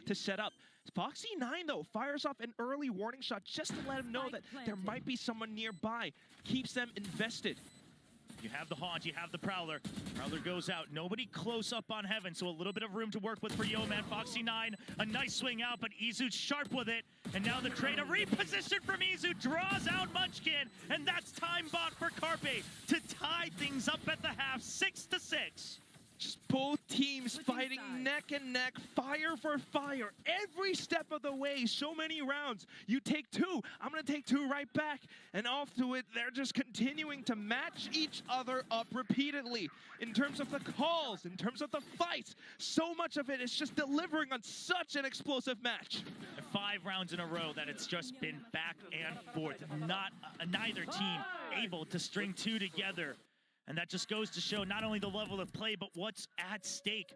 to set up. Foxy9, though, fires off an early warning shot just to let him know that there might be someone nearby. Keeps them invested. You have the Haunt, you have the Prowler. Prowler goes out, nobody close up on Heaven, so a little bit of room to work with for Yeoman. Foxy9, a nice swing out, but Izu sharp with it. And now the trade, a reposition from Izu, draws out Munchkin, and that's time bought for Carpe to tie things up at the half, 6-6. Just both teams fighting neck and neck, fire for fire, every step of the way. So many rounds. You take two, I'm going to take two right back. And off to it, they're just continuing to match each other up repeatedly. In terms of the calls, in terms of the fights, so much of it is just delivering on such an explosive match. 5 rounds in a row that it's just been back and forth. Neither team able to string two together. And that just goes to show not only the level of play, but what's at stake.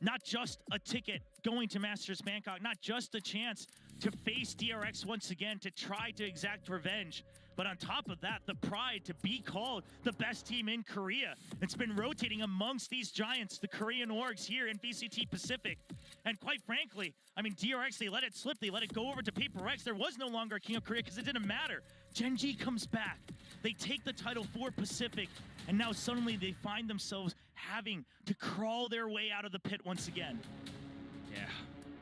Not just a ticket going to Masters Bangkok, not just a chance to face DRX once again to try to exact revenge, but on top of that, the pride to be called the best team in Korea. It's been rotating amongst these giants, the Korean orgs here in VCT Pacific. And quite frankly, I mean, DRX, they let it slip, they let it go over to Paper X. There was no longer a King of Korea because it didn't matter. Gen G comes back, they take the title for Pacific, and now suddenly they find themselves having to crawl their way out of the pit once again. Yeah,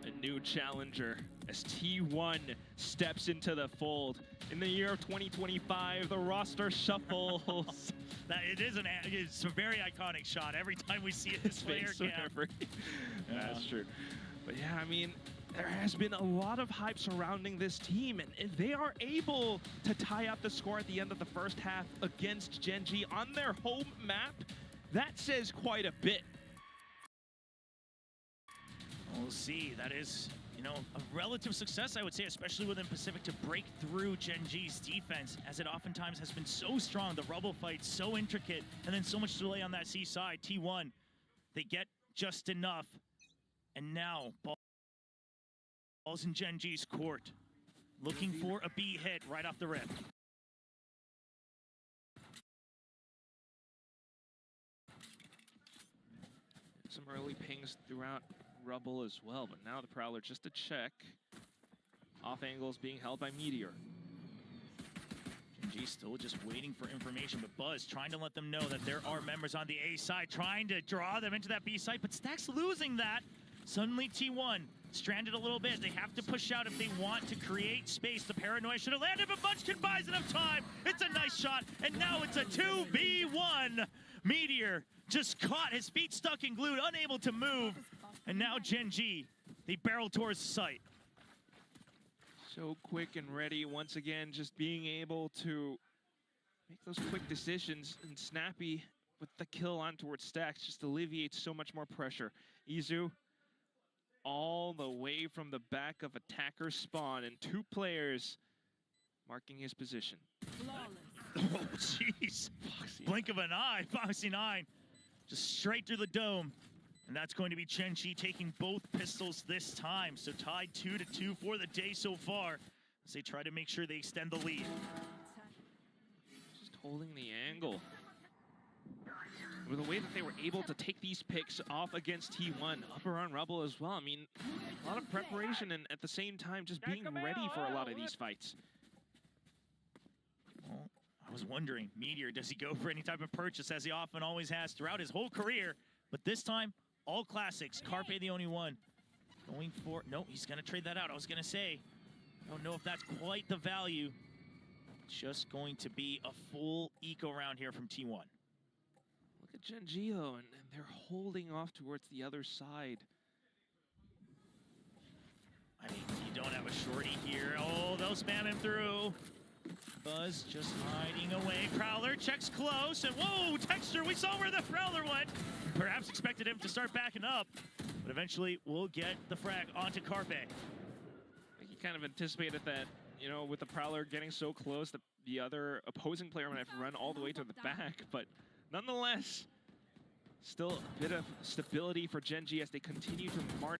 a new challenger as T1 steps into the fold. In the year of 2025, the roster shuffles. It's a very iconic shot. Every time we see it, this player cam. That's true. But yeah, I mean, there has been a lot of hype surrounding this team, and if they are able to tie up the score at the end of the first half against Gen G on their home map, that says quite a bit. We'll see. That is, you know, a relative success, I would say, especially within Pacific, to break through Gen G's defense, as it oftentimes has been so strong. The rubble fight so intricate, and then so much delay on that C side. T1, they get just enough, and now ball's in Gen G's court, looking for a B hit right off the rip. Some early pings throughout Rubble as well, but now the Prowler just a check. Off angles being held by Meteor. Gen G still just waiting for information, but Buzz trying to let them know that there are members on the A side, trying to draw them into that B side, but Stack's losing that. Suddenly T1 stranded a little bit. They have to push out if they want to create space. The paranoia should have landed, but Munchkin buys enough time. It's a nice shot, and now it's a 2v1. Meteor just caught, his feet stuck and glued, unable to move. And now Gen G, they barrel towards the site. So quick and ready, once again, just being able to make those quick decisions, and snappy with the kill on towards Stacks just alleviates so much more pressure. Izu all the way from the back of attacker's spawn, and 2 players marking his position. Oh, jeez. Blink of an eye, Foxy9 just straight through the dome. And that's going to be Gen G taking both pistols this time. So tied 2-2 for the day so far, as they try to make sure they extend the lead. Just holding the angle. With the way that they were able to take these picks off against T1, up around Rubble as well. I mean, a lot of preparation and at the same time just being ready for a lot of these fights. Well, I was wondering, Meteor, does he go for any type of purchase as he often always has throughout his whole career? But this time, all classics. Carpe the only one. Going for, no, he's gonna trade that out. I was gonna say, I don't know if that's quite the value. Just going to be a full eco round here from T1. Look at Gen G though, and they're holding off towards the other side. I mean, you don't have a shorty here. Oh, they'll spam him through. Buzz just hiding away. Prowler checks close, and whoa, Texture, we saw where the Prowler went. Perhaps expected him to start backing up, but eventually we'll get the frag onto Carpe. I think he kind of anticipated that, you know, with the Prowler getting so close, that the other opposing player might have to run all the way to the back, but nonetheless, still a bit of stability for Gen G as they continue to march